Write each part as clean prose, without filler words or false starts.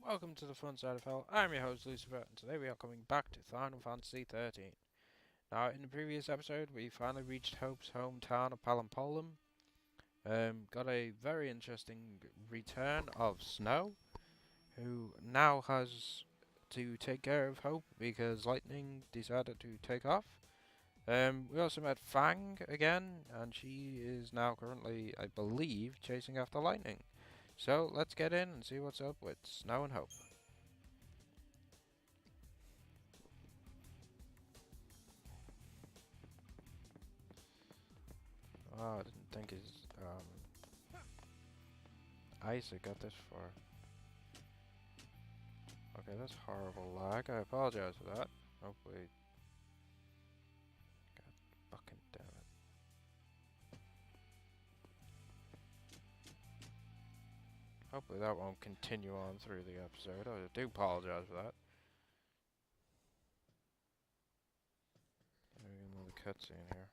Welcome to the fun side of hell. I'm your host Lucifer, and today we are coming back to Final Fantasy 13. Now, in the previous episode, we finally reached Hope's hometown of Palampolum. Got a very interesting return of Snow, who now has to take care of Hope because Lightning decided to take off. We also met Fang again, and she is now currently, I believe, chasing after Lightning. So let's get in and see what's up with Snow and Hope. Oh, I didn't think his Isaac got this far. Okay, that's horrible lag. I apologize for that. Hopefully, God fucking damn it. Hopefully that won't continue on through the episode. I do apologize for that. Maybe another cutscene here.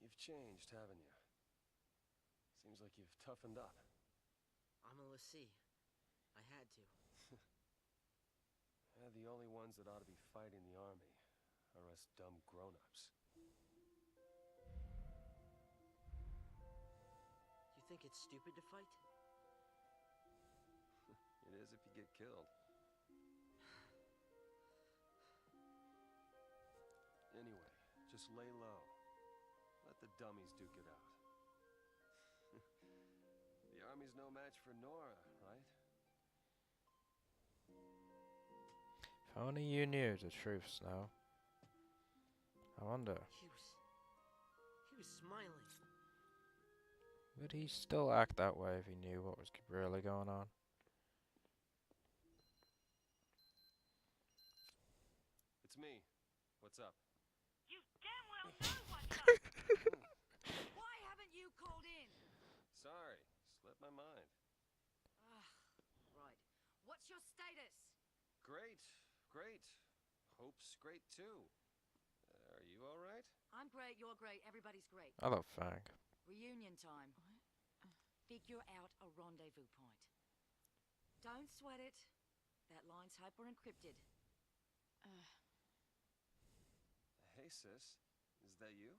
You've changed, haven't you? Seems like you've toughened up. I'm a Lassie. I had to. The only ones that ought to be fighting the army are us dumb grown-ups. You think it's stupid to fight? It is if you get killed. Anyway, just lay low. Let the dummies duke it out. The army's no match for Nora, right? If only you knew the truth, Snow. I wonder, He was smiling. would he still act that way if he knew what was really going on? It's me. What's up? You damn well know what's up! Why haven't you called in? Sorry, slipped my mind. Right. What's your status? Great. Hope's great too. Are you alright? I'm great, you're great, everybody's great. I love Fang. Reunion time. Figure out a rendezvous point. Don't sweat it. That line's hyper encrypted. Hey sis, is that you?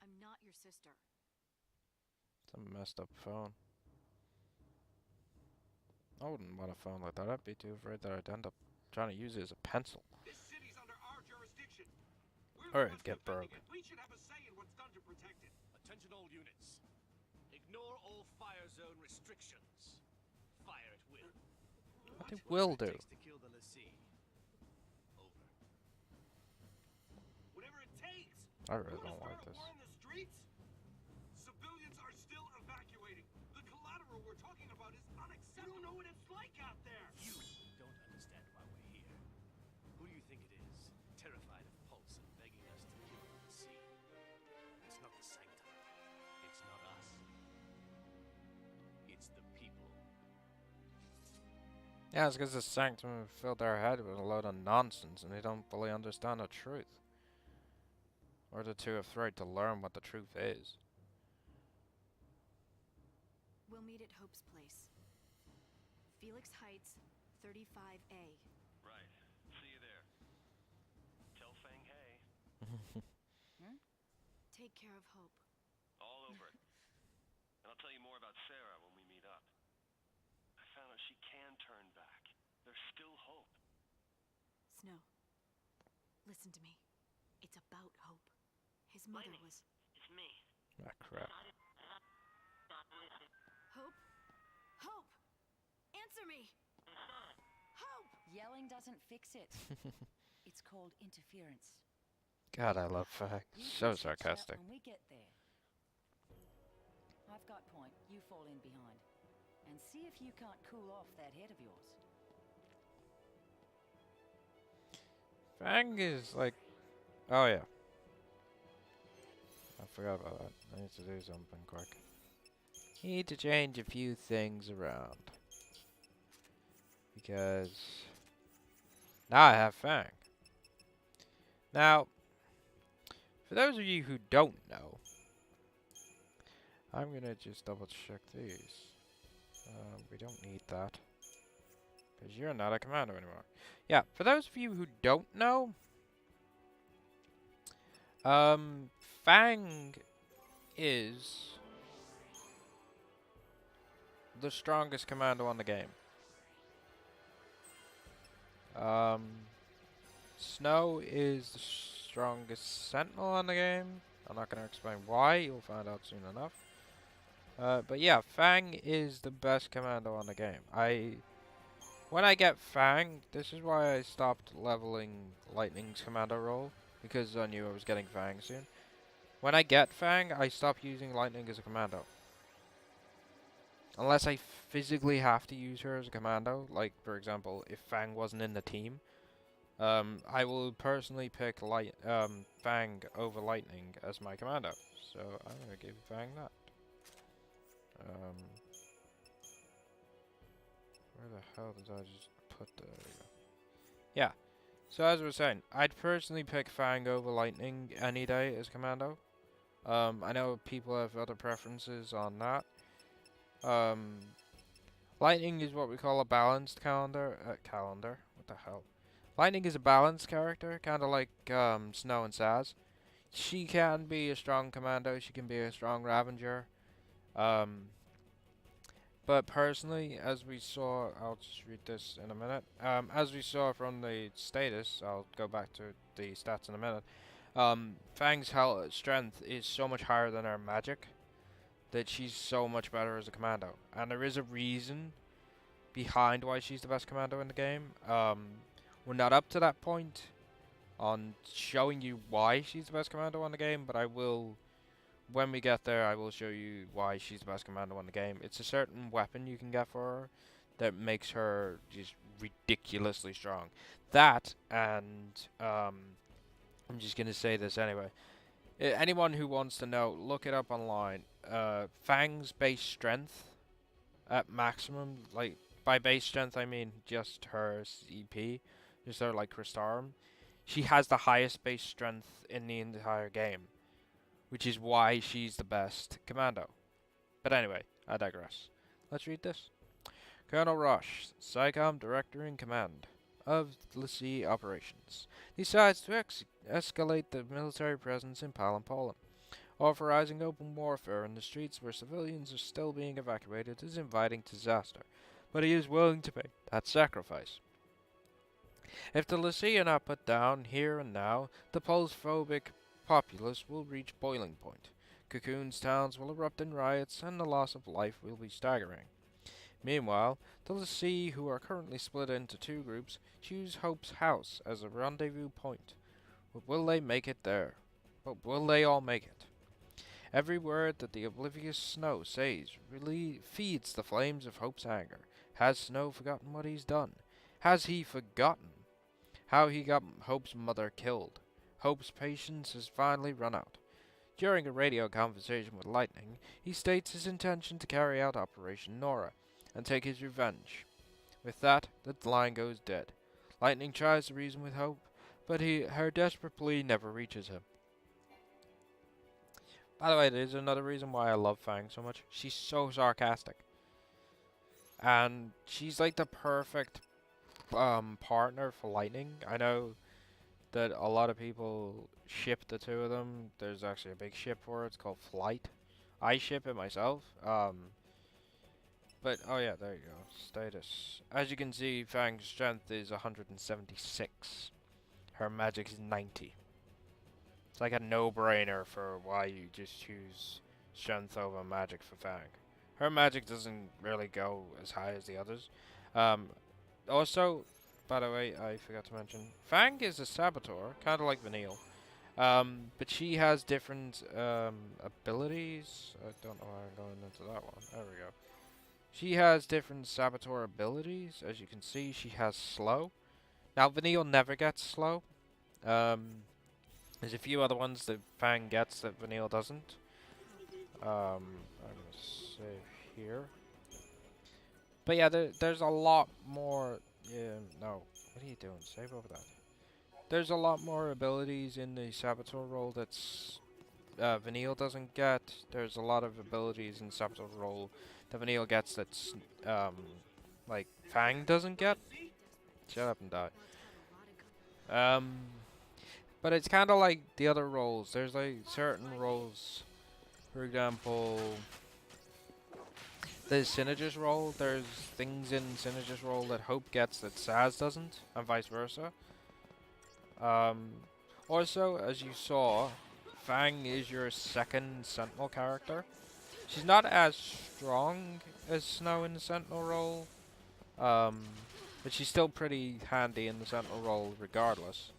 I'm not your sister. It's a messed up phone. I wouldn't want a phone like that. I'd be too afraid that I'd end up trying to use it as a pencil. This city's under our jurisdiction. We're Or the it'd ones get defending broke. it. We should have a say in what's done to protect it. Attention all units. Ignore all fire zone restrictions. Fire at will. What they will do. It takes to kill the Lassie. Over. Whatever it takes. I really You wanna don't like start a this. war in the streets? Civilians are still evacuating. The collateral we're talking about is unacceptable. You don't know what it's like out there. You don't understand why we're here. Who do you think it is? Terrified of Pulse and begging us to kill the Lassie. It's not the Sanctum. It's not us. It's the people. Yeah, it's because the Sanctum have filled their head with a load of nonsense and they don't fully understand the truth. Or they're too afraid to learn what the truth is. We'll meet at Hope's place. Felix Heights, 35A. Right. See you there. Tell Fang hey. Take care of Hope. All over it. And I'll tell you more about Sarah when we meet up. I found out she can turn back. There's still hope. Snow, listen to me. It's about Hope. His mother Lightning. was... It's me. Ah, crap. Hope? Hope! Answer me! Hope! Yelling doesn't fix it. It's called interference. God, I love Fang. You So can switch that sarcastic. when we get there. I've got point. You fall in behind. And see if you can't cool off that head of yours. Fang is like... Oh, yeah. I forgot about that. I need to do something quick. Need to change a few things around. Because... now I have Fang. Now, for those of you who don't know, I'm gonna just double check these. We don't need that. Because you're not a commando anymore. Yeah, for those of you who don't know, Fang is the strongest commando on the game. Snow is the strongest sentinel on the game. I'm not going to explain why, you'll find out soon enough. But yeah, Fang is the best commando on the game. When I get Fang, this is why I stopped leveling Lightning's commando role, because I knew I was getting Fang soon. When I get Fang, I stop using Lightning as a commando. Unless I physically have to use her as a commando, like, for example, if Fang wasn't in the team, I will personally pick Fang over Lightning as my commando. So I'm gonna give Fang that. Where the hell did I just put the... There we go. Yeah. So as I was saying, I'd personally pick Fang over Lightning any day as commando. I know people have other preferences on that. Lightning is what we call a balanced calendar. What the hell? Lightning is a balanced character, kind of like Snow and Saz. She can be a strong commando. She can be a strong Ravenger. But personally, as we saw, I'll just read this in a minute. As we saw from the status, I'll go back to the stats in a minute. Fang's strength is so much higher than her magic that she's so much better as a commando. And there is a reason behind why she's the best commando in the game. We're not up to that point on showing you why she's the best commando on the game, but I will, when we get there, I will show you why she's the best commando on the game. It's a certain weapon you can get for her that makes her just ridiculously strong. That, and I'm just going to say this anyway. Anyone who wants to know, look it up online. Fang's base strength at maximum, like, by base strength I mean just her CP, just her, like, Cristarum. She has the highest base strength in the entire game, which is why she's the best commando. But anyway, I digress. Let's read this. Colonel Roche, SciComm Director in Command of LaCie Operations, decides to escalate the military presence in Poland. Authorizing open warfare in the streets where civilians are still being evacuated is inviting disaster, but he is willing to pay that sacrifice. If the LaCie are not put down here and now, the Polish-phobic populace will reach boiling point. Cocoon's towns will erupt in riots, and the loss of life will be staggering. Meanwhile, the LaCie, who are currently split into two groups, choose Hope's house as a rendezvous point. But will they make it there? But will they all make it? Every word that the oblivious Snow says really feeds the flames of Hope's anger. Has Snow forgotten what he's done? Has he forgotten how he got Hope's mother killed? Hope's patience has finally run out. During a radio conversation with Lightning, he states his intention to carry out Operation Nora and take his revenge. With that, the line goes dead. Lightning tries to reason with Hope, but her desperate plea never reaches him. By the way, there's another reason why I love Fang so much. She's so sarcastic. And she's like the perfect partner for Lightning. I know that a lot of people ship the two of them. There's actually a big ship for it. It's called Flight. I ship it myself. But, oh yeah, there you go. Status. As you can see, Fang's strength is 176. Her magic is 90. It's like a no-brainer for why you just choose strength over magic for Fang. Her magic doesn't really go as high as the others. Also, by the way, I forgot to mention, Fang is a saboteur, kind of like Vanille. But she has different abilities. I don't know why I'm going into that one. There we go. She has different saboteur abilities. As you can see, she has slow. Now, Vanille never gets slow. There's a few other ones that Fang gets that Vanille doesn't. I'm going to save here. But yeah, there's a lot more... Yeah, no. What are you doing? Save over that. There's a lot more abilities in the Saboteur role that's Vanille doesn't get. There's a lot of abilities in Septo's role that Vanille gets that's like Fang doesn't get. Shut up and die. But it's kind of like the other roles. There's like certain roles, for example, the Synergist role. There's things in Synergist role that Hope gets that Saz doesn't, and vice versa. Also, as you saw, Fang is your second Sentinel character. She's not as strong as Snow in the Sentinel role, but she's still pretty handy in the Sentinel role regardless.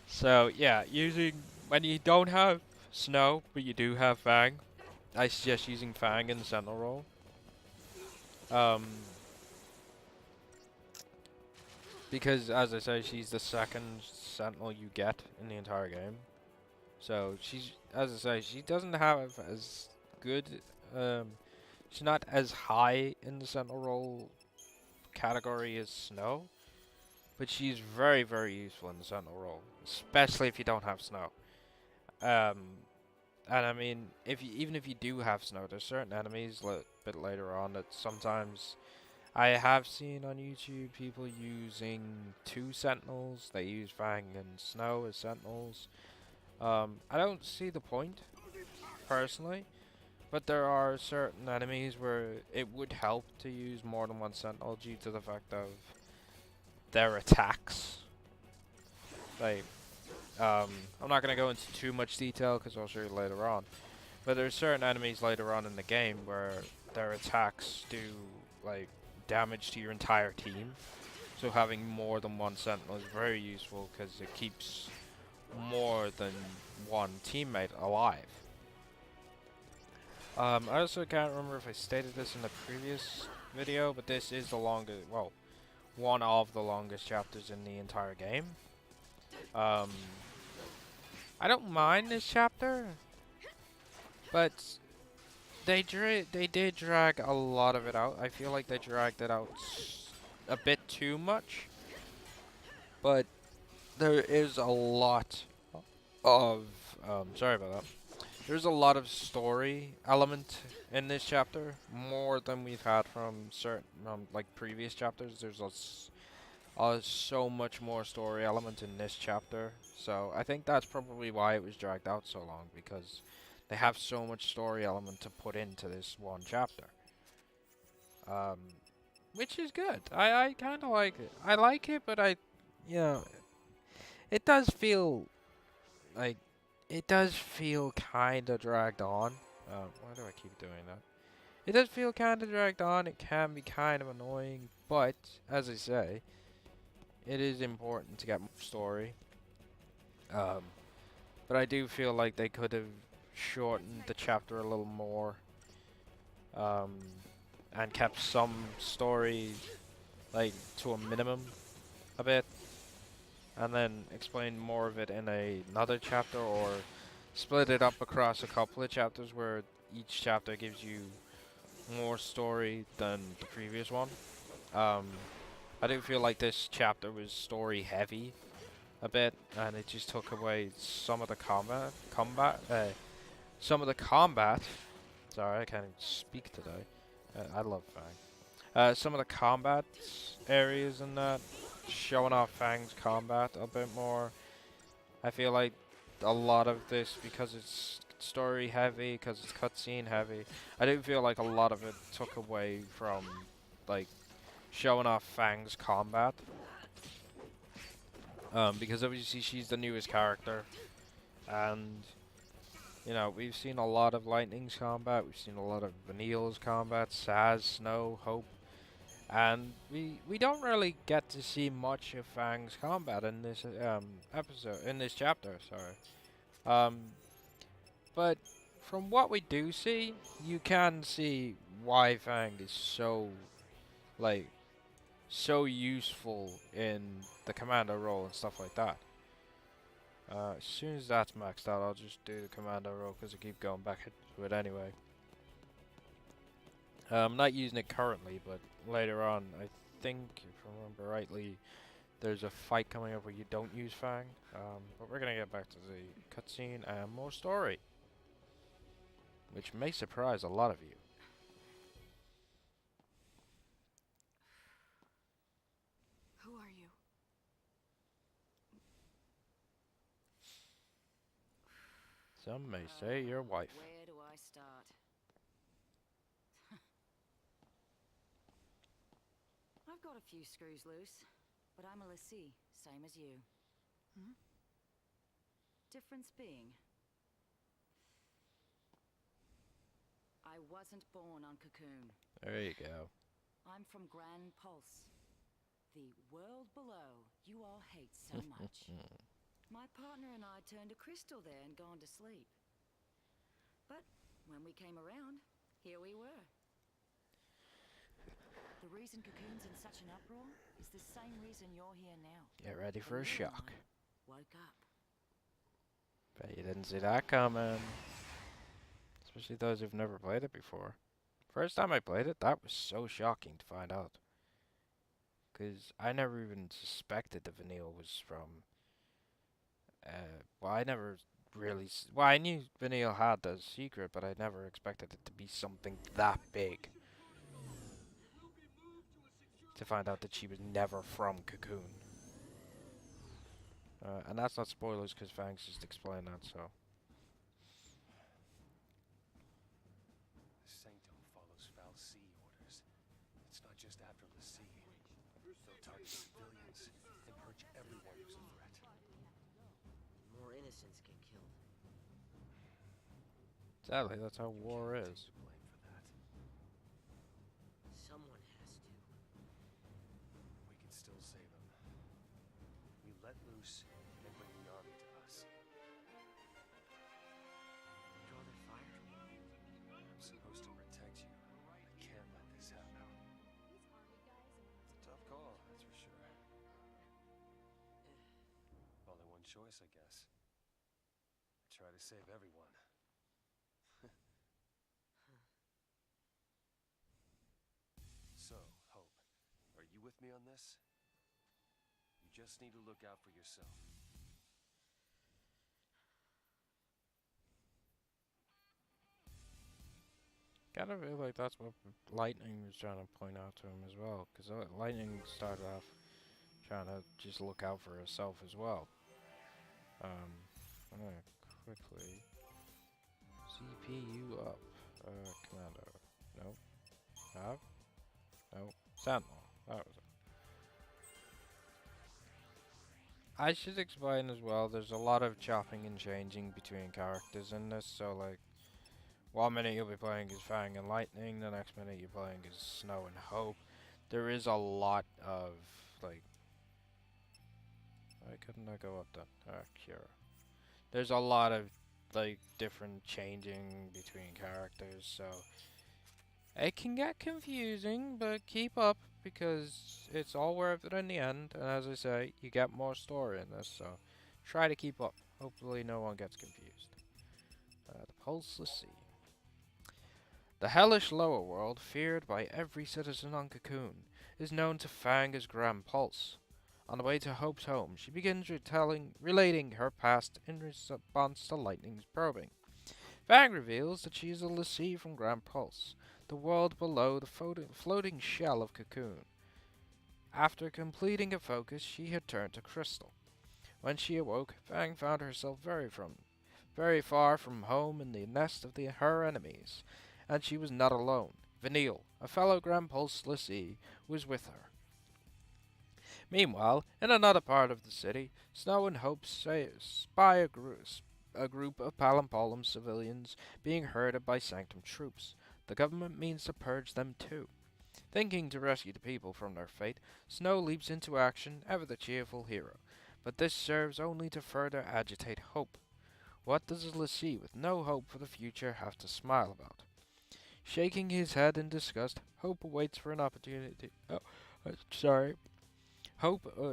So yeah, using when you don't have Snow but you do have Fang, I suggest using Fang in the Sentinel role. Because as I say, she's the second Sentinel you get in the entire game. So she's, as I say, she doesn't have as good. She's not as high in the Sentinel role category as Snow, but she's very, very useful in the Sentinel role, especially if you don't have Snow. And I mean, even if you do have Snow, there's certain enemies a bit later on that sometimes I have seen on YouTube people using 2 Sentinels. They use Fang and Snow as Sentinels. I don't see the point, personally, but there are certain enemies where it would help to use more than one Sentinel due to the fact of their attacks. Like, I'm not going to go into too much detail because I'll show you later on, but there's certain enemies later on in the game where their attacks do, like, damage to your entire team. So having more than one Sentinel is very useful because it keeps more than one teammate alive. I also can't remember if I stated this in the previous video, but this is the longest, well, one of the longest chapters in the entire game. I don't mind this chapter, but they did drag a lot of it out. I feel like they dragged it out a bit too much, but there is a lot of sorry about that. There's a lot of story element in this chapter, more than we've had from certain like previous chapters. There's so much more story element in this chapter, so I think that's probably why it was dragged out so long, because they have so much story element to put into this one chapter. Which is good. I kind of like it. I like it, but you know, it does feel like, it does feel kind of dragged on. Why do I keep doing that? It does feel kind of dragged on. It can be kind of annoying, but as I say, it is important to get more story. But I do feel like they could have shortened the chapter a little more, and kept some story like to a minimum a bit, and then explain more of it in another chapter, or split it up across a couple of chapters where each chapter gives you more story than the previous one. I do feel like this chapter was story heavy a bit, and it just took away some of the some of the combat. Sorry, I can't even speak today. I love Fang. Some of the combat areas in that, showing off Fang's combat a bit more. I feel like a lot of this, because it's story heavy, because it's cutscene heavy, I do feel like a lot of it took away from, like, showing off Fang's combat. Because obviously she's the newest character, and you know, we've seen a lot of Lightning's combat, we've seen a lot of Vanille's combat, Saz, Snow, Hope, and we don't really get to see much of Fang's combat in this chapter, sorry. But from what we do see, you can see why Fang is so, like, so useful in the commando role and stuff like that. As soon as that's maxed out, I'll just do the commando role because I keep going back to it anyway. I'm not using it currently, but later on, I think, if I remember rightly, there's a fight coming up where you don't use Fang. But we're gonna get back to the cutscene and more story, which may surprise a lot of you. Who are you? Some may say your wife. Where do I start? I've got a few screws loose, but I'm a lessee, same as you. Hmm? Difference being, I wasn't born on Cocoon. There you go. I'm from Grand Pulse. The world below you all hate so much. My partner and I turned a crystal there and gone to sleep. But when we came around, here we were. The reason Cocoon's in such an uproar is the same reason you're here now. Get ready for a The little shock. one woke up. Bet you didn't see that coming. Especially those who've never played it before. First time I played it, that was so shocking to find out. Because I never even suspected the Vanille was from... well, I never really... well, I knew Vanille had the secret, but I never expected it to be something that big. To find out that she was never from Cocoon. And that's not spoilers, because Fang's just explained that, so... The Sanctum follows Fal'Cie orders. It's not just after Lassie. They'll target civilians and purge everyone who's a threat. More innocents get killed. Sadly, that's how You war can't is. take the blame for that. Someone has to. We can still save them. We let loose and bring the army to us. Draw their fire? I'm supposed to protect you. I can't let this happen. It's a tough call, that's for sure. Only one choice, I guess. Try to save everyone. So, Hope, are you with me on this? You just need to look out for yourself. Kind of feel like that's what Lightning was trying to point out to him as well. Because Lightning started off trying to just look out for herself as well. I'm gonna quickly... CPU up. Commando. Nope. Have? Nope. Sentinel. That was it. I should explain as well, there's a lot of chopping and changing between characters in this, so like, one minute you'll be playing as Fang and Lightning, the next minute you're playing as Snow and Hope. There is a lot of, like... Why couldn't I go up then? Cure. There's a lot of, like, different changing between characters, so... It can get confusing, but keep up, because it's all worth it in the end, and as I say, you get more story in this, so... Try to keep up. Hopefully no one gets confused. The Pulseless Sea. The hellish lower world, feared by every citizen on Cocoon, is known to Fang as Grand Pulse. On the way to Hope's home, she begins relating her past in response to Lightning's probing. Fang reveals that she is a lessee from Grand Pulse, the world below the floating shell of Cocoon. After completing a focus, she had turned to crystal. When she awoke, Fang found herself very far from home in the nest of her enemies, and she was not alone. Vanille, a fellow Grand Pulse lessee, was with her. Meanwhile, in another part of the city, Snow and Hope spy a group of Palampolum civilians being herded by Sanctum troops. The government means to purge them too. Thinking to rescue the people from their fate, Snow leaps into action, ever the cheerful hero. But this serves only to further agitate Hope. What does a lessee with no hope for the future have to smile about? Shaking his head in disgust, Hope waits for an opportunity.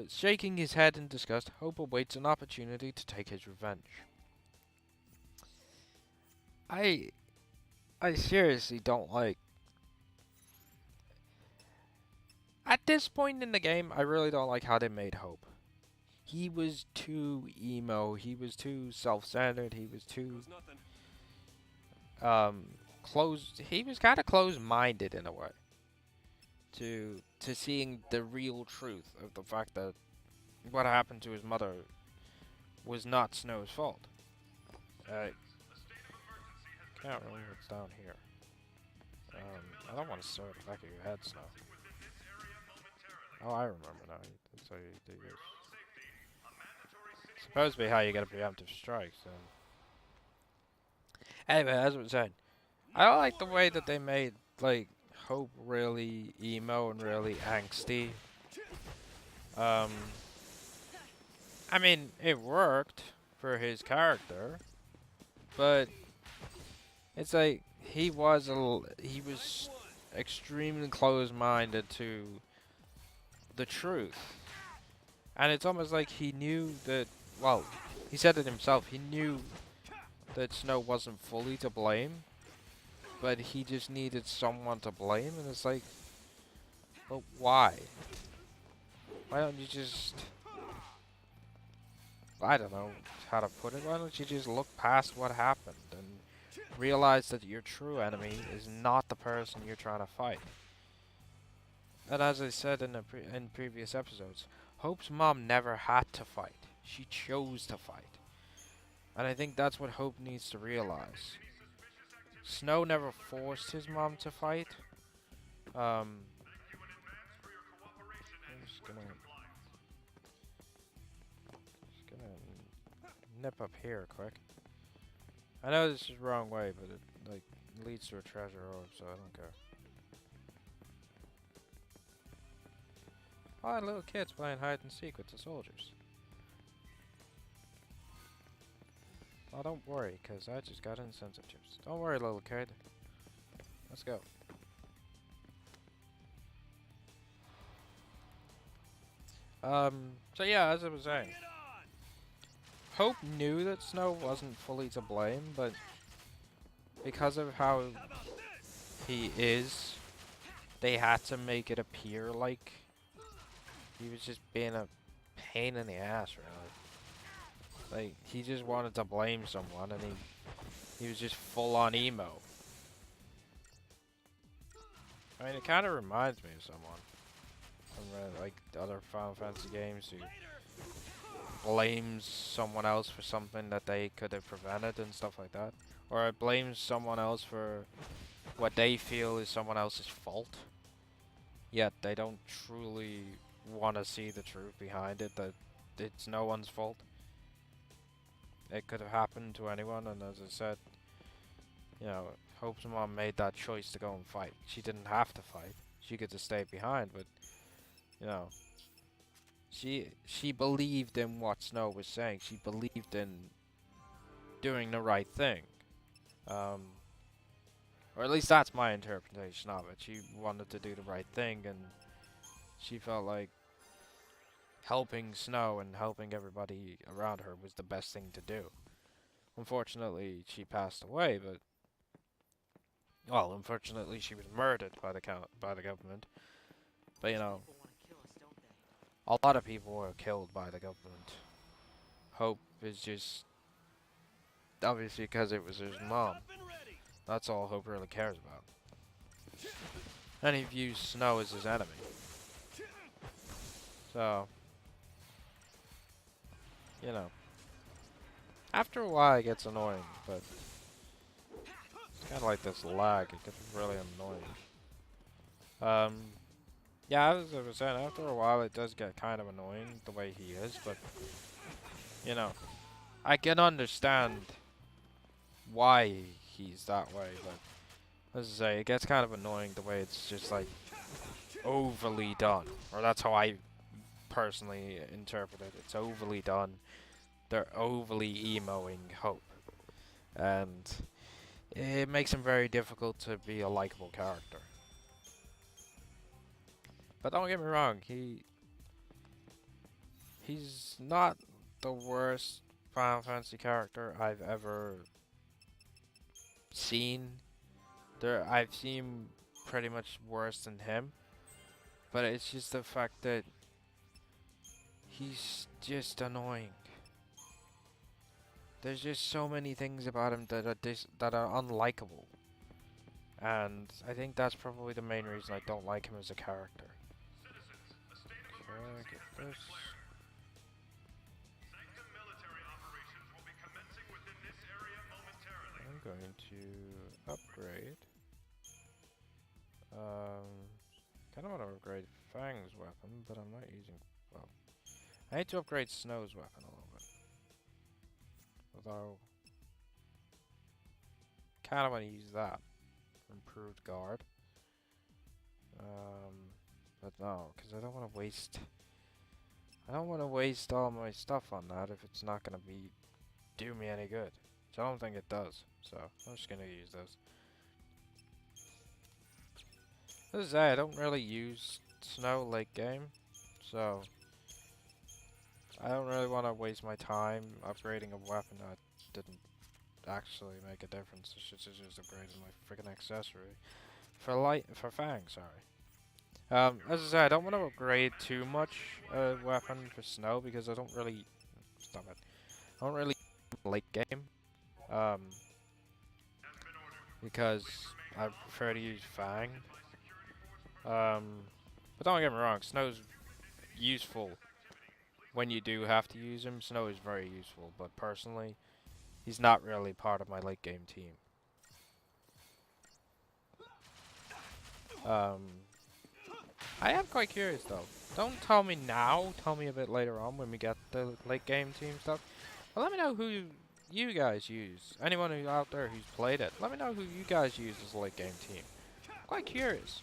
Shaking his head in disgust, Hope awaits an opportunity to take his revenge. I seriously don't like. At this point in the game, I really don't like how they made Hope. He was too emo. He was too self-centered. He was too Goes nothing. closed. He was kind of closed-minded in a way to seeing the real truth of the fact that what happened to his mother was not Snow's fault. Can't remember what's down here. I don't want to stare at the back of your head, Snow. Oh, I remember now. That's how you do this. Supposed to be how you get a preemptive strike, so. Anyway, as I was saying, I like the way that they made, like, Hope really emo and really angsty. I mean, it worked for his character, but it's like he was extremely closed-minded to the truth, and it's almost like he knew that. Well, he said it himself. He knew that Snow wasn't fully to blame, but he just needed someone to blame, and it's like, but why? Why don't you just? I don't know how to put it. Why don't you just look past what happened and realize that your true enemy is not the person you're trying to fight? And as I said in in previous episodes, Hope's mom never had to fight. She chose to fight. And I think that's what Hope needs to realize. Snow never forced his mom to fight. I'm just gonna nip up here quick. I know this is the wrong way, but it like leads to a treasure orb, so I don't care. Oh, little kids playing hide and seek with the soldiers. Oh, don't worry, cause I just got incentive chips. Don't worry, little kid. Let's go. So yeah, as I was saying, Hope knew that Snow wasn't fully to blame, but because of how he is, they had to make it appear like he was just being a pain in the ass, really. Like, he just wanted to blame someone, and he was just full-on emo. I mean, it kind of reminds me of someone from, like, other Final Fantasy games who blames someone else for something that they could have prevented and stuff like that. Or blames someone else for what they feel is someone else's fault. Yet they don't truly want to see the truth behind it, that it's no one's fault. It could have happened to anyone, and as I said, you know, Hope's mom made that choice to go and fight. She didn't have to fight. She could just stay behind, but, you know, she believed in what Snow was saying. She believed in doing the right thing. Or at least that's my interpretation of it. She wanted to do the right thing, and she felt like helping Snow and helping everybody around her was the best thing to do. Unfortunately, she passed away, but well, unfortunately, she was murdered by the government. But you know, People want to kill us, don't they? a lot of people were killed by the government. Hope is just obviously because it was his mom. That's all Hope really cares about. And he views Snow as his enemy. So, you know, after a while it gets annoying, but it's kind of like this lag. It gets really annoying. Yeah, as I was saying, after a while it does get kind of annoying the way he is, but, you know, I can understand why he's that way, but as I say, it gets kind of annoying the way it's just like overly done, or that's how I personally interpret it. It's overly done. They're overly emoing Hope, and it makes him very difficult to be a likable character. But don't get me wrong, he's not the worst Final Fantasy character I've ever seen. I've seen pretty much worse than him. But it's just the fact that he's just annoying. There's just so many things about him that are unlikable. And I think that's probably the main reason I don't like him as a character. Get this. I'm going to upgrade. Kind of want to upgrade Fang's weapon, but I'm not using. Well, I need to upgrade Snow's weapon a little bit. Although, kind of want to use that for improved guard. But no, because I don't want to waste. I don't want to waste all my stuff on that if it's not going to do me any good. Which I don't think it does. So I'm just going to use this. As I say, I don't really use Snow late game, so I don't really want to waste my time upgrading a weapon that didn't actually make a difference. I should just upgraded my freaking accessory for Fang. Sorry. As I say, I don't want to upgrade too much weapon for Snow because I don't really stop it. I don't really late game. Because I prefer to use Fang. But don't get me wrong, Snow's useful when you do have to use him. Snow is very useful, but personally, he's not really part of my late game team. I am quite curious though. Don't tell me now, tell me a bit later on when we get the late game team stuff. But let me know who you guys use. Anyone who's out there who's played it, let me know who you guys use as a late game team. I'm quite curious.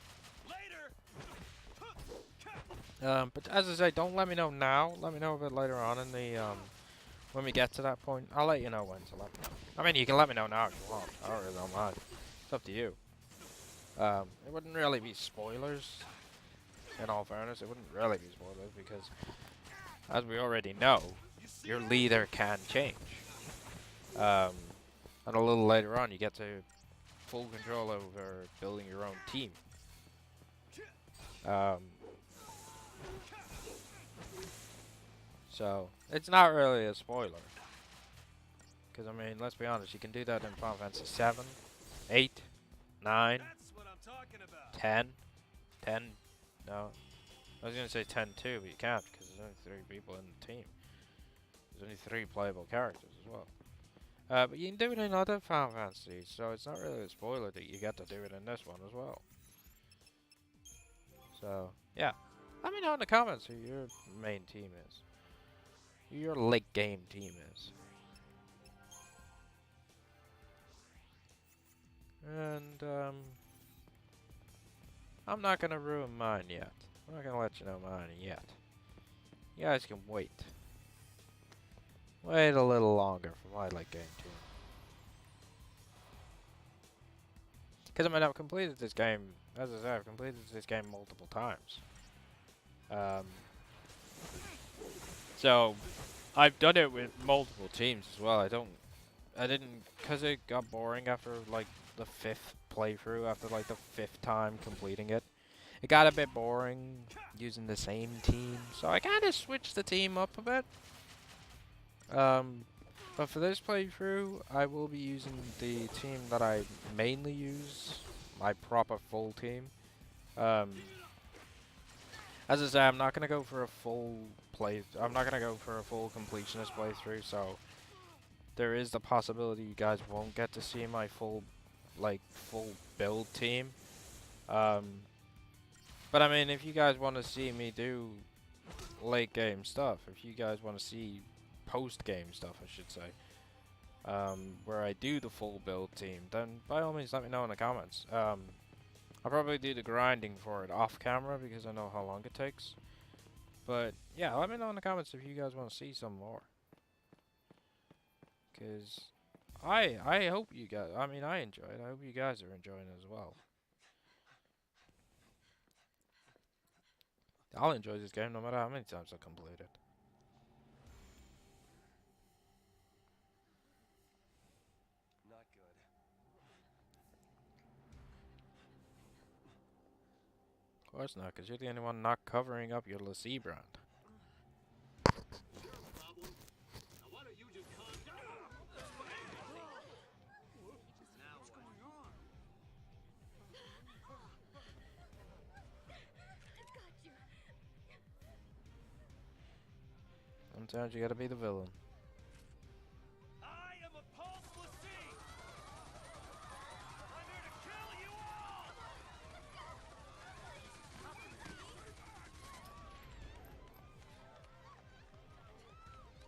But as I say, don't let me know now. Let me know a bit later on in the when we get to that point. I'll let you know when to let me know. I mean, you can let me know now if you want. I don't really don't mind. It's up to you. It wouldn't really be spoilers. In all fairness, it wouldn't really be spoilers because, as we already know, your leader can change. And a little later on, you get to full control over building your own team. So, it's not really a spoiler. Because, I mean, let's be honest, you can do that in Final Fantasy 7, 8, 9, 10, 10, no. I was going to say 10 too, but you can't because there's only 3 people in the team. There's only 3 playable characters as well. But you can do it in other Final Fantasies, so it's not really a spoiler that you get to do it in this one as well. So, yeah. Let me know in the comments who your main team is. Who your late game team is. And, I'm not gonna ruin mine yet. I'm not gonna let you know mine yet. You guys can wait. Wait a little longer for my late game team. Because I mean, I've completed this game, as I said, I've completed this game multiple times. So, I've done it with multiple teams as well. I didn't, because it got boring after like the 5th playthrough, after like the 5th time completing it. It got a bit boring using the same team, so I kind of switched the team up a bit. But for this playthrough, I will be using the team that I mainly use, my proper full team. As I say, I'm not gonna go for a full I'm not gonna go for a full completionist playthrough, so there is the possibility you guys won't get to see my full build team. But I mean, if you guys want to see me do late game stuff, if you guys want to see post game stuff, I should say, where I do the full build team, then by all means let me know in the comments. I'll probably do the grinding for it off camera because I know how long it takes. But yeah, let me know in the comments if you guys want to see some more. Because I hope you guys, I mean, I enjoy it. I hope you guys are enjoying it as well. I'll enjoy this game no matter how many times I complete it. Not good. course not, because you're the only one not covering up your LaCie brand. Problem? Now why don't you just calm down? Now what's going on? Sometimes you gotta be the villain. I am a Pulse Lassie! I'm here to kill you all!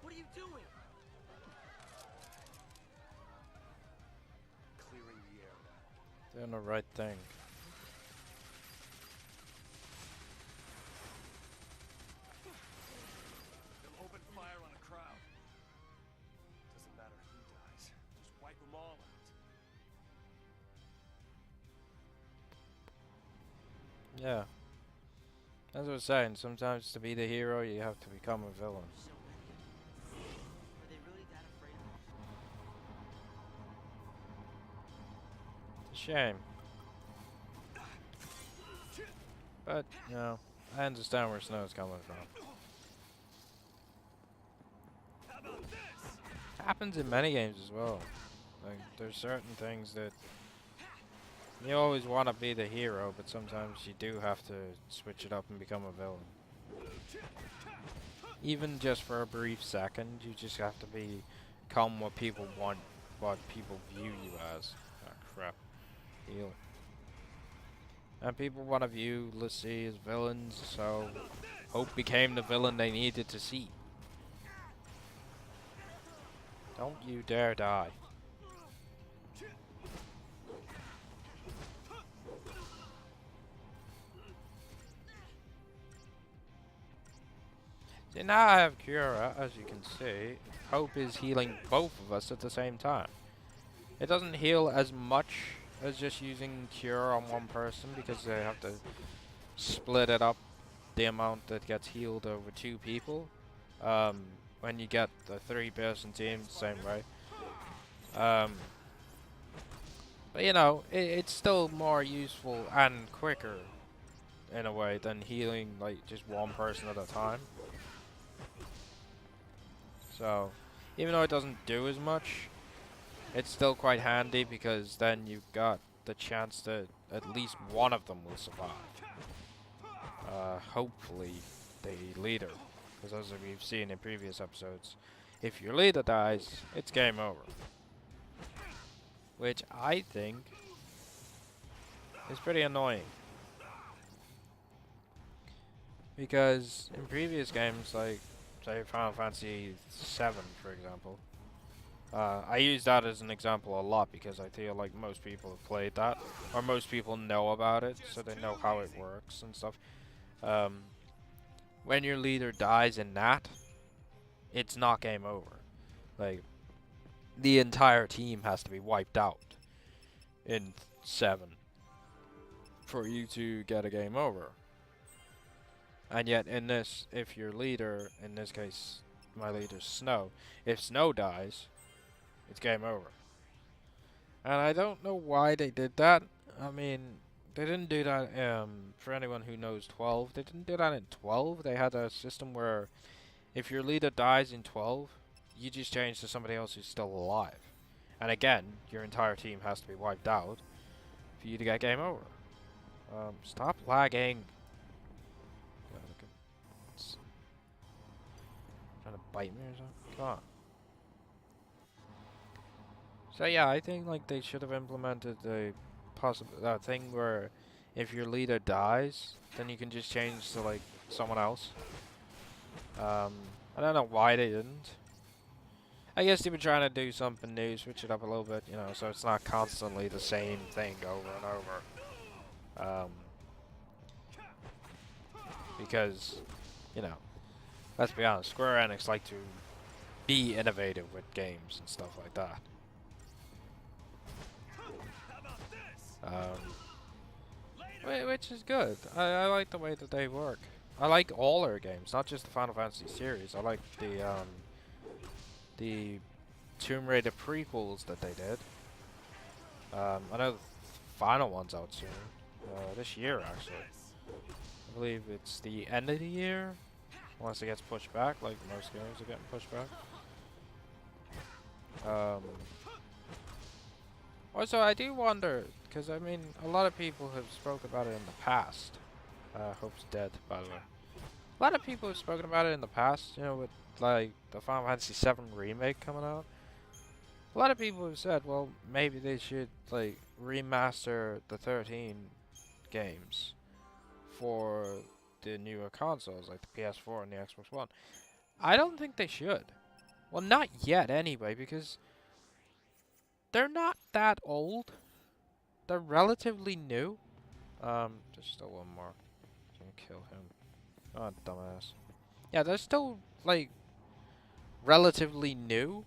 What are you doing? Clearing the area. Doing the right thing. They'll open fire on a crowd. Doesn't matter who dies. Just wipe them all out. Yeah. As I was saying, sometimes to be the hero, you have to become a villain. So many. Are they really that afraid of us? It's a shame. But, you know, I understand where Snow's coming from. How about this? Happens in many games as well. Like, there's certain things that you always want to be the hero, but sometimes you do have to switch it up and become a villain. Even just for a brief second, you just have to become what people want, what people view you as. Ah, crap. Heal. And people want to view LaCie as villains, so Hope became the villain they needed to see. Don't you dare die. See, now I have Cura, as you can see. Hope is healing both of us at the same time. It doesn't heal as much as just using Cure on one person, because they have to split it up the amount that gets healed over 2 people. When you get the 3-person team, same way. But you know, it's still more useful and quicker in a way than healing like just one person at a time. So, even though it doesn't do as much, it's still quite handy, because then you've got the chance that at least one of them will survive. Hopefully the leader, because as we've seen in previous episodes, if your leader dies, it's game over. Which I think is pretty annoying. Because in previous games, like say Final Fantasy VII, for example, I use that as an example a lot because I feel like most people have played that, or most people know about it, so they know how it works and stuff. When your leader dies in that, it's not game over. Like, the entire team has to be wiped out in 7 for you to get a game over. And yet in this, if your leader, in this case my leader's Snow, if Snow dies, it's game over. And I don't know why they did that. I mean, they didn't do that, for anyone who knows 12, they didn't do that in 12. They had a system where if your leader dies in 12, you just change to somebody else who's still alive. And again, your entire team has to be wiped out for you to get game over. Stop lagging. God, look at it's trying to bite me or something? Come on. So yeah, I think like they should have implemented the that thing where if your leader dies, then you can just change to like someone else. I don't know why they didn't. I guess they were trying to do something new, switch it up a little bit, you know, so it's not constantly the same thing over and over. Because, you know, let's be honest, Square Enix like to be innovative with games and stuff like that. Which is good. I like the way that they work. I like all their games, not just the Final Fantasy series. I like the Tomb Raider prequels that they did. I know the final one's out soon, this year actually. I believe it's the end of the year, unless it gets pushed back, like most games are getting pushed back. Also, I do wonder, because I mean, a lot of people have spoken about it in the past. Hope's dead, by the way. A lot of people have spoken about it in the past, you know, with like the Final Fantasy VII remake coming out. A lot of people have said, well, maybe they should like remaster the 13 games for the newer consoles, like the PS4 and the Xbox One. I don't think they should. Well, not yet anyway, because they're not that old. They're relatively new. There's still one more. I'm gonna kill him. Oh, dumbass. Yeah, they're still, like, relatively new.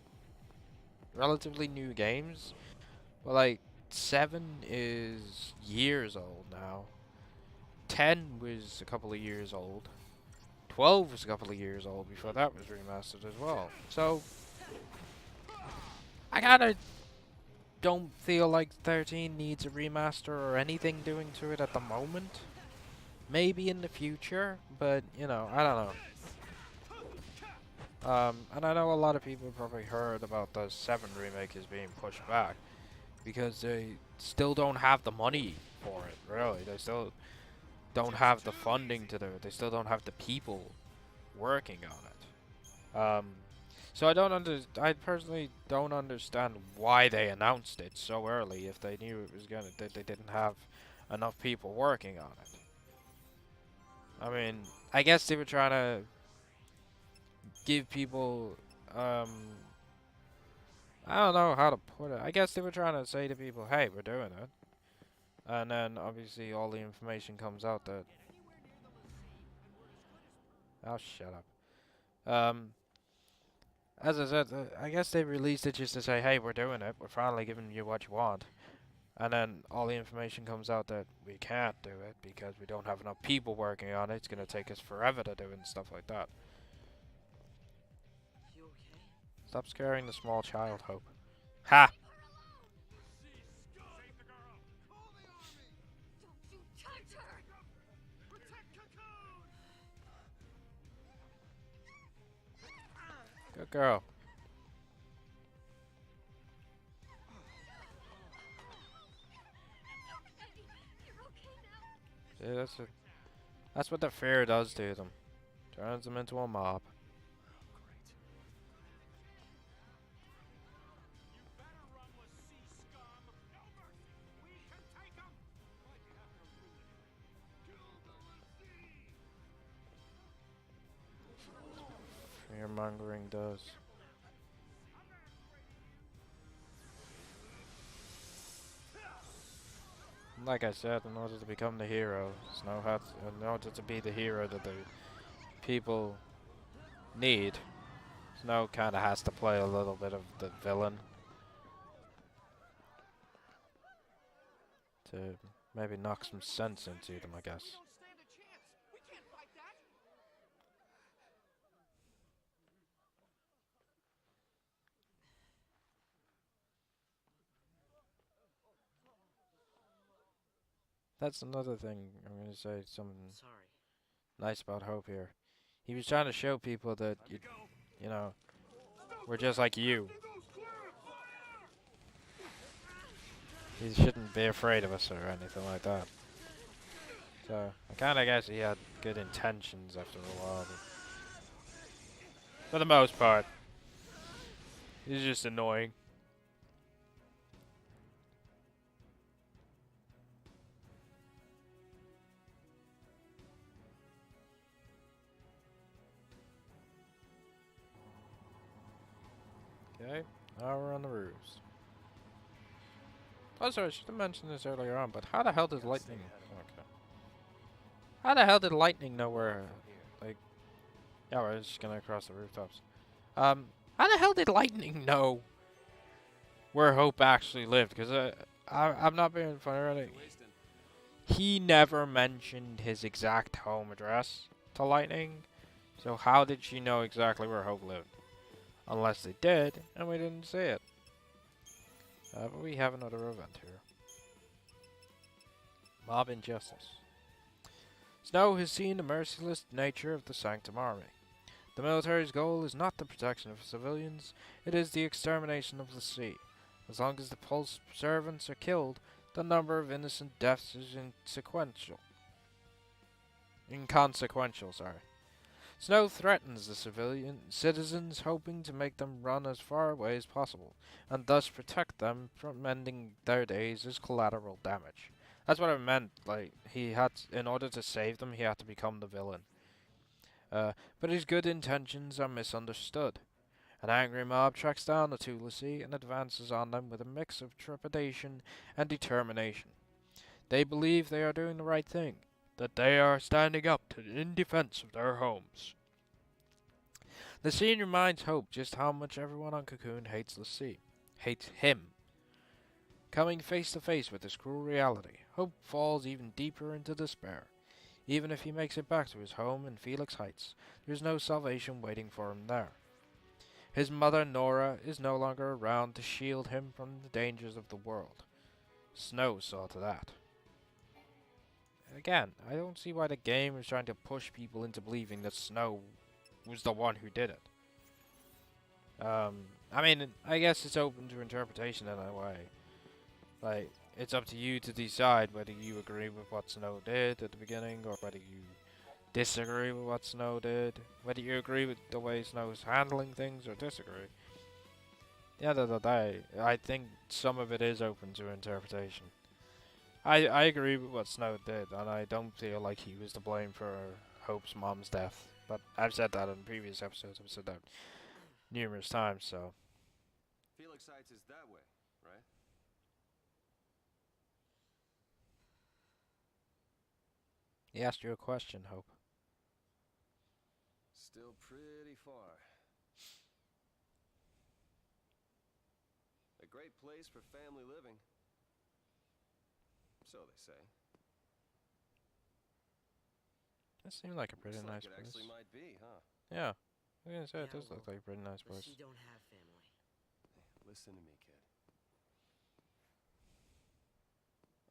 Relatively new games. But, like, 7 is years old now. 10 was a couple of years old. 12 was a couple of years old before that was remastered as well. So, I kinda don't feel like 13 needs a remaster or anything doing to it at the moment. Maybe in the future, but, you know, I don't know. And I know a lot of people probably heard about the 7 remake is being pushed back because they still don't have the money for it, really. They still don't have the funding to do it. They still don't have the people working on it. So I personally don't understand why they announced it so early if they knew it was that they didn't have enough people working on it. I mean, I guess they were trying to give people, I don't know how to put it. I guess they were trying to say to people, hey, we're doing it. And then, obviously, all the information comes out that... Oh, shut up. As I said, I guess they released it just to say, hey, we're doing it. We're finally giving you what you want. And then all the information comes out that we can't do it because we don't have enough people working on it. It's going to take us forever to do it and stuff like that. You okay? Stop scaring the small child, Hope. Ha! Don't you touch her! Good girl. See, that's what the fear does to them. Turns them into a mob. Fear mongering does. Like I said, in order to become the hero, in order to be the hero that the people need, Snow kind of has to play a little bit of the villain to maybe knock some sense into them, I guess. That's another thing I'm going to say something Sorry. nice about Hope here. He was trying to show people that, you know, we're just like you. He shouldn't be afraid of us or anything like that. So, I kind of guess he had good intentions after a while, but for the most part, he's just annoying. Okay, now we're on the roofs. Oh, sorry, I should have mentioned this earlier on, but how the hell did lightning... Okay. How the hell did lightning know where... Like... Yeah, we're just gonna cross the rooftops. How the hell did lightning know where Hope actually lived? Because I'm not being funny, really. He never mentioned his exact home address to Lightning. So how did she know exactly where Hope lived? Unless they did, and we didn't see it. But we have another event here. Mob Injustice. Snow has seen the merciless nature of the Sanctum Army. The military's goal is not the protection of civilians, it is the extermination of the sea. As long as the Pulse servants are killed, the number of innocent deaths is inconsequential. Snow threatens the civilian citizens, hoping to make them run as far away as possible, and thus protect them from ending their days as collateral damage. That's what I meant. Like, in order to save them, he had to become the villain. But his good intentions are misunderstood. An angry mob tracks down the Tulisi and advances on them with a mix of trepidation and determination. They believe they are doing the right thing, that they are standing up in defense of their homes. The scene reminds Hope just how much everyone on Cocoon hates hates him. Coming face to face with this cruel reality, Hope falls even deeper into despair. Even if he makes it back to his home in Felix Heights, there's no salvation waiting for him there. His mother, Nora, is no longer around to shield him from the dangers of the world. Snow saw to that. Again, I don't see why the game is trying to push people into believing that Snow was the one who did it. I mean, I guess it's open to interpretation in a way. Like, it's up to you to decide whether you agree with what Snow did at the beginning, or whether you disagree with what Snow did, whether you agree with the way Snow's handling things or disagree. At the end of the day, I think some of it is open to interpretation. I agree with what Snow did, and I don't feel like he was to blame for Hope's mom's death. But I've said that in previous episodes. I've said that numerous times, so. Felix Heights is that way, right? He asked you a question, Hope. Still pretty far. A great place for family living. So they say. That seemed like a pretty Looks like nice it place. actually might be, huh? Yeah, I was gonna say it Yeah, does look well, like a pretty nice But place. she don't have family. Listen to me, kid.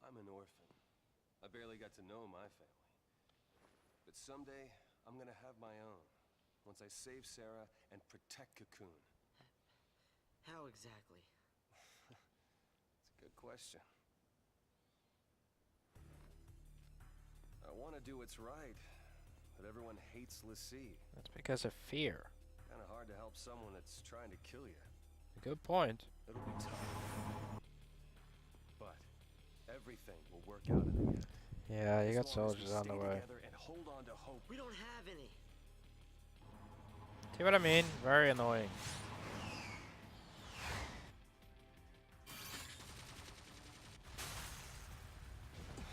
I'm an orphan. I barely got to know my family. But someday, I'm gonna have my own. Once I save Sarah and protect Cocoon. How exactly? It's a good question. I want to do what's right, but everyone hates LaCie. That's because of fear. Kind of hard to help someone that's trying to kill you. Good point. It'll be tough. But everything will work out in the end. Yeah, you got As long as we soldiers on the stay way. together and hold on to hope. We don't have any. See what I mean? Very annoying.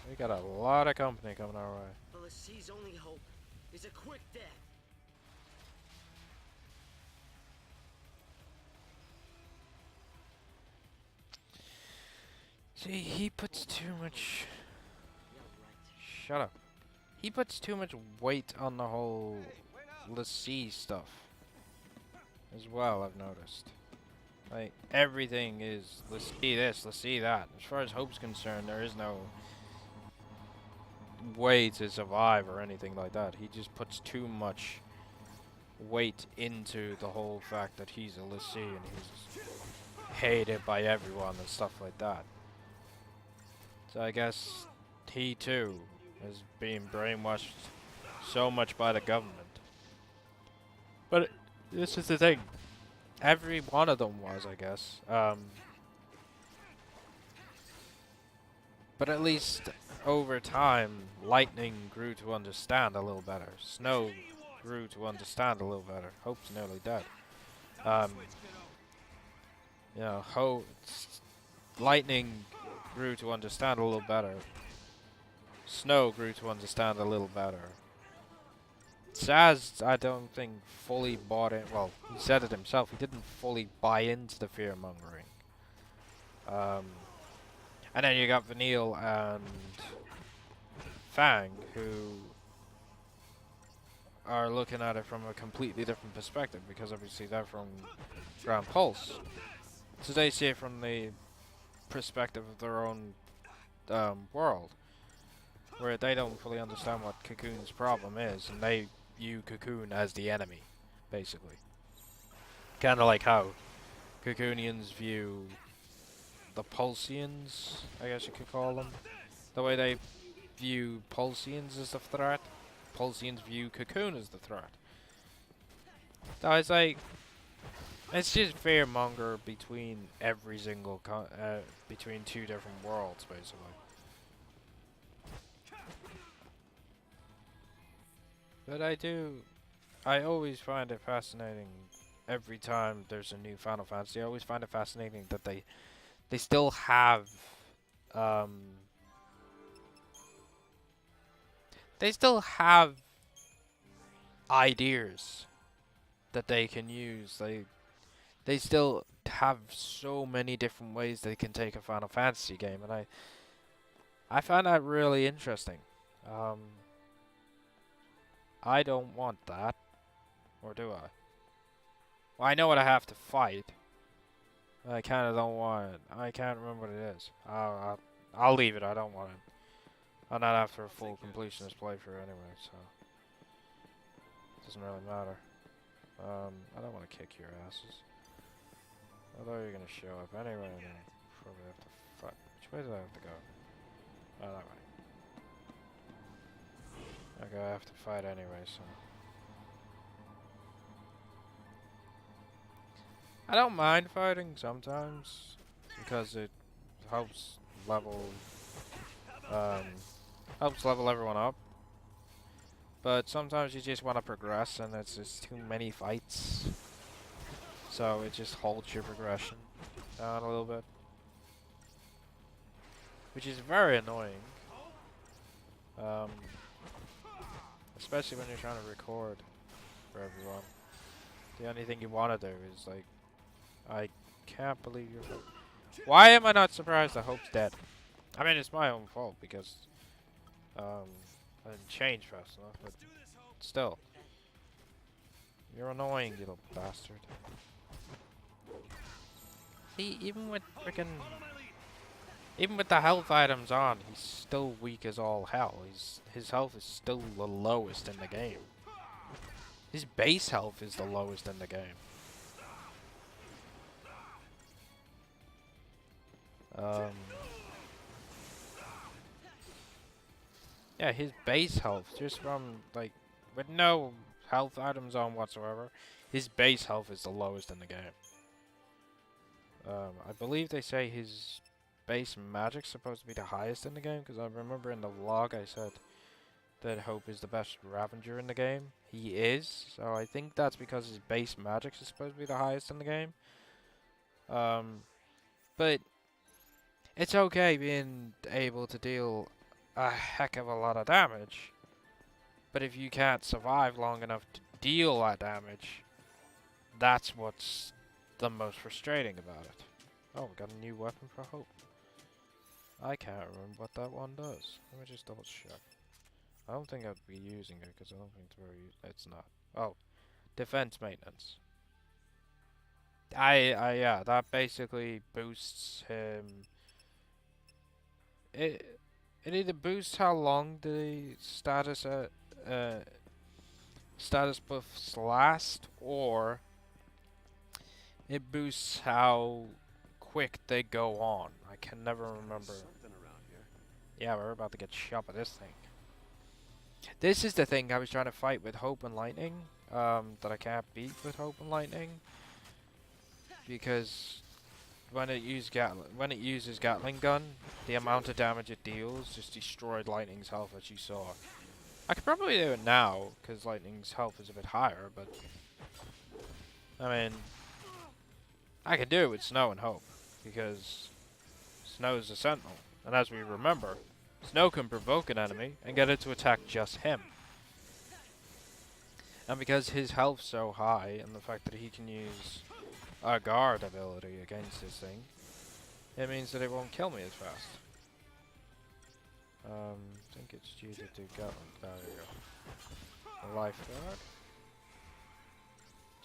We got a lot of company coming our way. But LaCie's only hope is a quick death. See, he puts too much. Yeah, right. Shut up. He puts too much weight on the whole LaCie stuff. As well, I've noticed. Like, everything is LaCie this, LaCie that. As far as Hope's concerned, there is no way to survive or anything like that. He just puts too much weight into the whole fact that he's a LaCie and he's hated by everyone and stuff like that. So I guess he too is being brainwashed so much by the government. But this is the thing. Every one of them was, I guess. But at least over time, Lightning grew to understand a little better. Snow grew to understand a little better. Hope's nearly dead. You know, Lightning grew to understand a little better. Snow grew to understand a little better. Saz, I don't think fully bought it. Well, he said it himself. He didn't fully buy into the fear mongering. And then you got Vanille and Fang, who are looking at it from a completely different perspective, because obviously they're from Grand Pulse. So they see it from the perspective of their own world. where they don't fully understand what Cocoon's problem is, and they view Cocoon as the enemy, basically. Kind of like how Cocoonians view the Pulsians, I guess you could call them. The way they view Pulsians as the threat, Pulsians view Cocoon as the threat. So it's like, it's just fearmonger between every single between two different worlds, basically. But I always find it fascinating every time there's a new Final Fantasy. I always find it fascinating that they still have, um, they still have ideas that they can use. They still have so many different ways they can take a Final Fantasy game, and I find that really interesting. Um, I don't want that, or do I? Well, I know what I have to fight. I kind of don't want it. I can't remember what it is. I'll leave it. I don't want it. I'm not after a full completionist playthrough anyway, so it doesn't really matter. I don't want to kick your asses. Although you're gonna show up anyway, and I probably have to fight. Which way do I have to go? Oh, that way. Okay, I have to fight anyway, so. I don't mind fighting sometimes, because it helps level, um, helps level everyone up. But sometimes you just want to progress, and it's just too many fights. So it just halts your progression down a little bit. Which is very annoying. Especially when you're trying to record for everyone. The only thing you want to do is like, I can't believe you're... Why am I not surprised that Hope's dead? I mean, it's my own fault because I didn't change fast enough, but still. You're annoying, you little bastard. See, even with even with the health items on, he's still weak as all hell. His health is still the lowest in the game. His base health is the lowest in the game. Yeah, his base health, just from, like, with no health items on whatsoever, his base health is the lowest in the game. I believe they say his base magic's supposed to be the highest in the game, because I remember in the vlog I said that Hope is the best Ravager in the game. He is, so I think that's because his base magic is supposed to be the highest in the game. But it's okay being able to deal a heck of a lot of damage, but if you can't survive long enough to deal that damage, that's what's the most frustrating about it. Oh, we got a new weapon for Hope. I can't remember what that one does. Let me just double check. I don't think I'd be using it because I don't think it's not. Oh, defense maintenance. Yeah, that basically boosts him. It either boosts how long the status status buffs last, or it boosts how quick they go on. I can never remember. Yeah, we're about to get shot by this thing. This is the thing I was trying to fight with Hope and Lightning, that I can't beat with Hope and Lightning, because when it uses Gatling gun, the amount of damage it deals just destroyed Lightning's health, as you saw. I could probably do it now because Lightning's health is a bit higher, but I mean, I can do it with Snow and Hope because Snow is a Sentinel, and as we remember, Snow can provoke an enemy and get it to attack just him. And because his health's so high, and the fact that he can use a guard ability against this thing, it means that it won't kill me as fast. I think it's due to do Gatling. There you go. A lifeguard.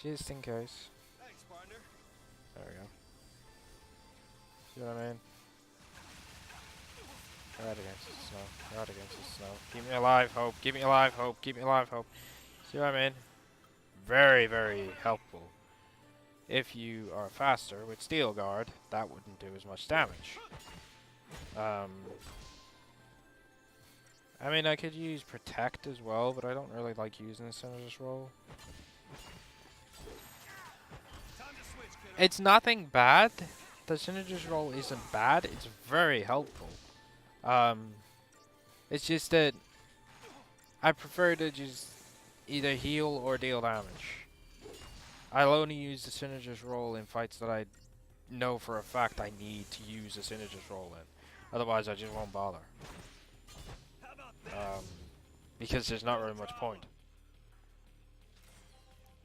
Just in case. Thanks, partner. There we go. See what I mean? out against the snow. You're out against the snow. Keep me alive, Hope. Keep me alive, Hope. Keep me alive, Hope. See what I mean? Very, very helpful. If you are faster with Steel Guard, that wouldn't do as much damage. I mean, I could use Protect as well, but I don't really like using the Senator's Roll. It's nothing bad. The Senator's Roll isn't bad. It's very helpful. It's just that I prefer to just either heal or deal damage. I'll only use the Senator's Roll in fights that I know for a fact I need to use the Senator's Roll in. Otherwise, I just won't bother. Because there's not really much point.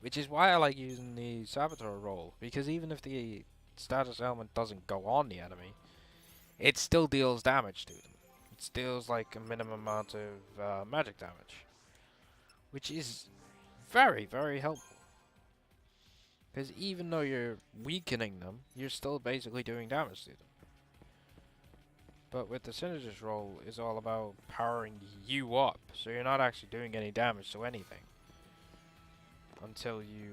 Which is why I like using the Saboteur roll, because even if the status element doesn't go on the enemy, it still deals damage to them. It deals like a minimum amount of magic damage, which is very, very helpful. Because even though you're weakening them, you're still basically doing damage to them. But with the Synergist roll, it's all about powering you up, so you're not actually doing any damage to anything. Until you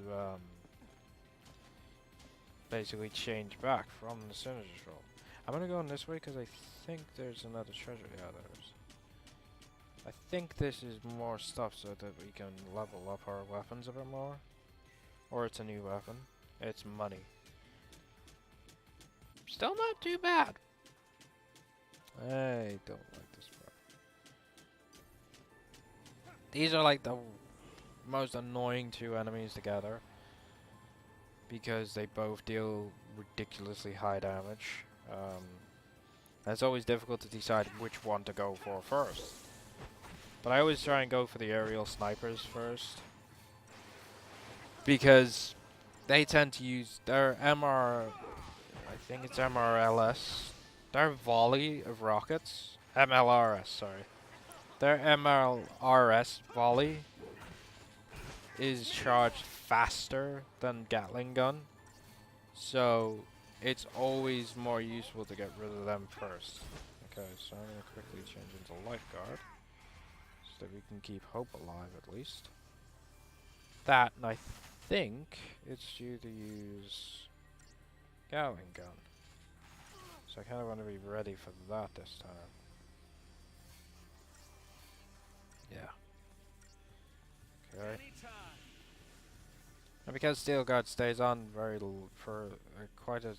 basically change back from the Synergist roll. I'm gonna go in this way because I think there's another treasure. Yeah, there is. I think this is more stuff so that we can level up our weapons a bit more. Or it's a new weapon. It's money. Still not too bad. I don't like this part. These are like the most annoying two enemies together. Because they both deal ridiculously high damage. It's always difficult to decide which one to go for first. But I always try and go for the aerial snipers first. Because they tend to use their MR, I think it's MRLS, their volley of rockets, MLRS, sorry. Their MLRS volley is charged faster than Gatling gun. So it's always more useful to get rid of them first. Okay, so I'm going to quickly change into Lifeguard. So that we can keep Hope alive at least. That, and I think it's due to use Gatling gun. So I kind of want to be ready for that this time. Yeah. Okay. And because Steel Guard stays on for quite a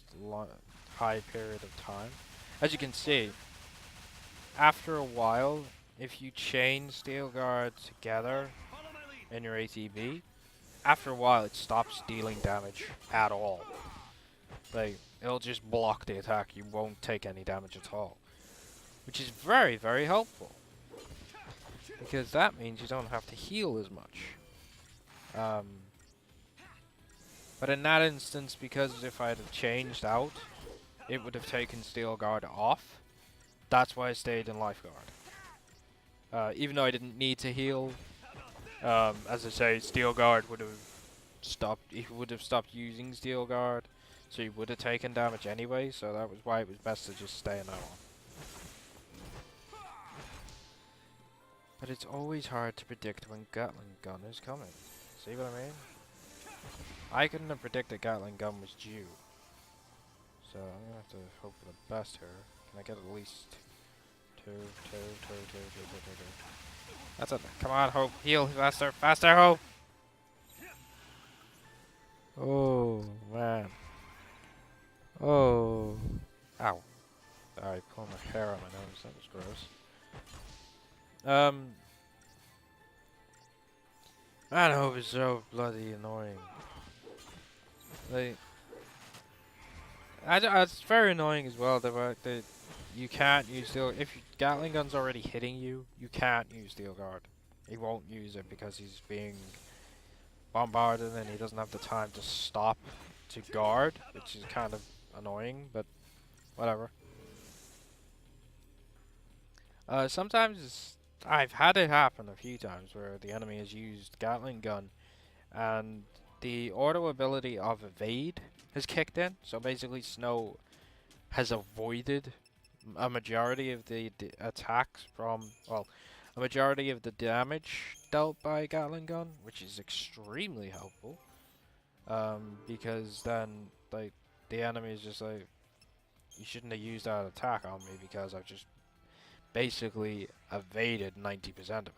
high period of time, as you can see, after a while, if you chain Steel Guard together in your ATB, after a while it stops dealing damage at all. Like, it'll just block the attack, you won't take any damage at all. Which is very, very helpful. Because that means you don't have to heal as much. But in that instance, because if I had changed out, it would have taken Steel Guard off. That's why I stayed in Lifeguard. Even though I didn't need to heal, as I say, Steel Guard would have stopped. He would have stopped using Steel Guard, so he would have taken damage anyway. So that was why it was best to just stay in that one. But it's always hard to predict when Gatling gun is coming. See what I mean? I couldn't have predicted Gatling gun was due. So I'm gonna have to hope for the best here. Can I get at least two? That's it. Come on, Hope. Heal faster. Faster, Hope. Oh, man. Oh. Ow. Sorry, pulling my hair on my nose. That was gross. Man, Hope is so bloody annoying. Like, it's very annoying as well, the fact that you can't use Steel. If Gatling gun's already hitting you, you can't use Steel Guard. He won't use it because he's being bombarded and he doesn't have the time to stop to guard, which is kind of annoying, but whatever. Sometimes I've had it happen a few times where the enemy has used Gatling gun and the auto ability of evade has kicked in, so basically Snow has avoided a majority of the attacks from, well, a majority of the damage dealt by a Gatling gun, which is extremely helpful. Because then, like, the enemy is just like, you shouldn't have used that attack on me because I've just basically evaded 90% of it.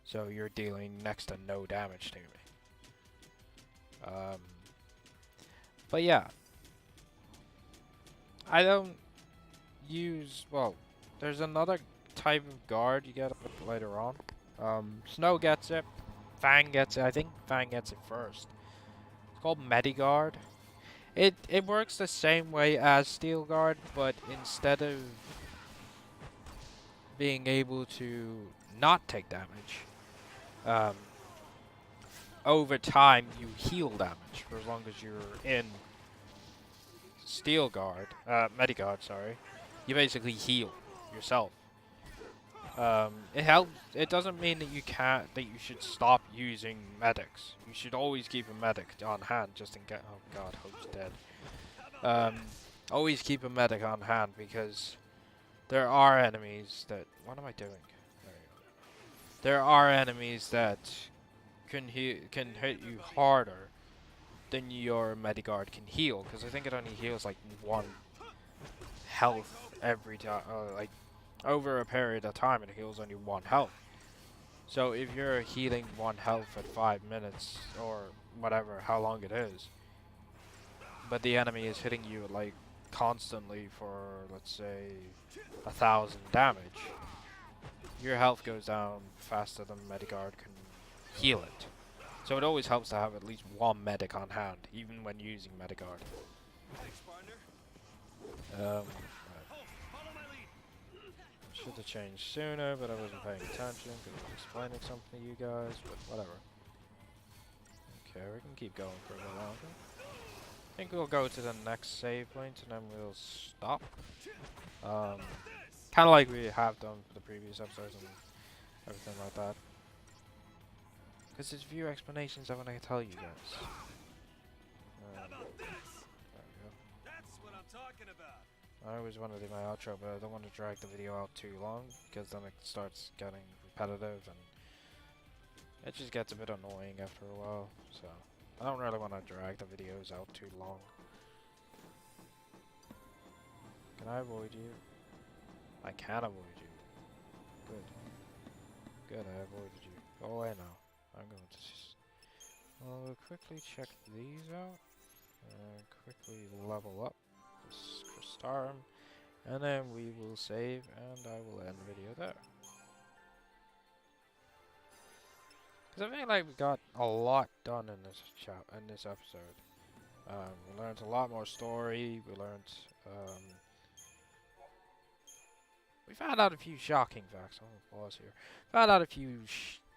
So you're dealing next to no damage to me. But yeah, I don't use, well, there's another type of guard you get a bit later on. Snow gets it, Fang gets it, I think Fang gets it first. It's called Mediguard. It works the same way as Steel Guard, but instead of being able to not take damage, um, over time you heal damage for as long as you're in Steel Guard, Mediguard, sorry. You basically heal yourself. It helps. It doesn't mean that that you should stop using medics. You should always keep a medic on hand just in case. Oh God, Hope's dead. Always keep a medic on hand because there are enemies that. What am I doing? There you go. There are enemies that can hit you harder than your Mediguard can heal, because I think it only heals like 1 health every time. Like over a period of time, it heals only 1 health. So if you're healing 1 health at 5 minutes or whatever, how long it is, but the enemy is hitting you like constantly for, let's say, 1,000 damage, your health goes down faster than Mediguard can heal it. So it always helps to have at least 1 medic on hand, even when using Mediguard. Should have changed sooner, but I wasn't paying attention because I was explaining something to you guys, but whatever. Okay, we can keep going for a bit longer. I think we'll go to the next save point and then we'll stop. Kind of like we have done for the previous episodes and everything like that. Because there's few explanations I want to tell you guys. There we go. That's what I'm talking about. I always want to do my outro, but I don't want to drag the video out too long, because then it starts getting repetitive and it just gets a bit annoying after a while, so I don't really want to drag the videos out too long. Can I avoid you? I can avoid you. Good. Good, I avoided you. Go away now. I'm going to just... We'll quickly check these out. Quickly level up this Crystal, and then we will save, and I will end the video there. Because I feel like we got a lot done in this episode. We learned a lot more story. We learned. We found out a few shocking facts. I'm gonna pause here. Found out a few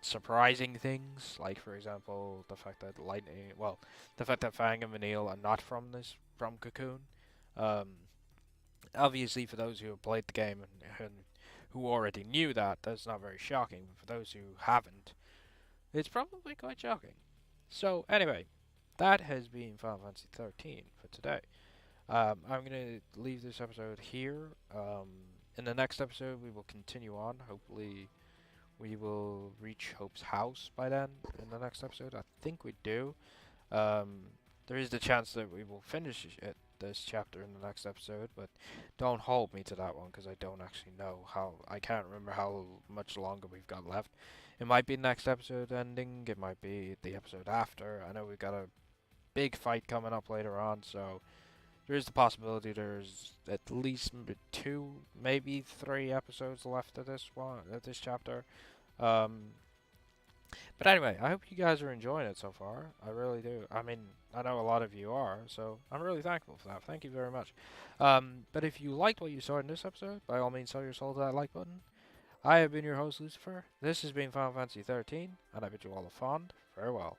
surprising things, like for example, the fact that the fact that Fang and Vanille are not from Cocoon. Obviously, for those who have played the game and who already knew that, that's not very shocking. But for those who haven't, it's probably quite shocking. So anyway, that has been Final Fantasy 13 for today. I'm gonna leave this episode here. In the next episode, we will continue on. Hopefully, we will reach Hope's house by then in the next episode. I think we do. There is the chance that we will finish this chapter in the next episode, but don't hold me to that one because I don't actually know I can't remember how much longer we've got left. It might be next episode ending, it might be the episode after. I know we've got a big fight coming up later on, so there is the possibility there's at least 2, maybe 3 episodes left of this chapter. But anyway, I hope you guys are enjoying it so far. I really do. I mean, I know a lot of you are, so I'm really thankful for that. Thank you very much. But if you liked what you saw in this episode, by all means, sell your soul to that like button. I have been your host, Lucifer. This has been Final Fantasy 13, and I bid you all a fond farewell.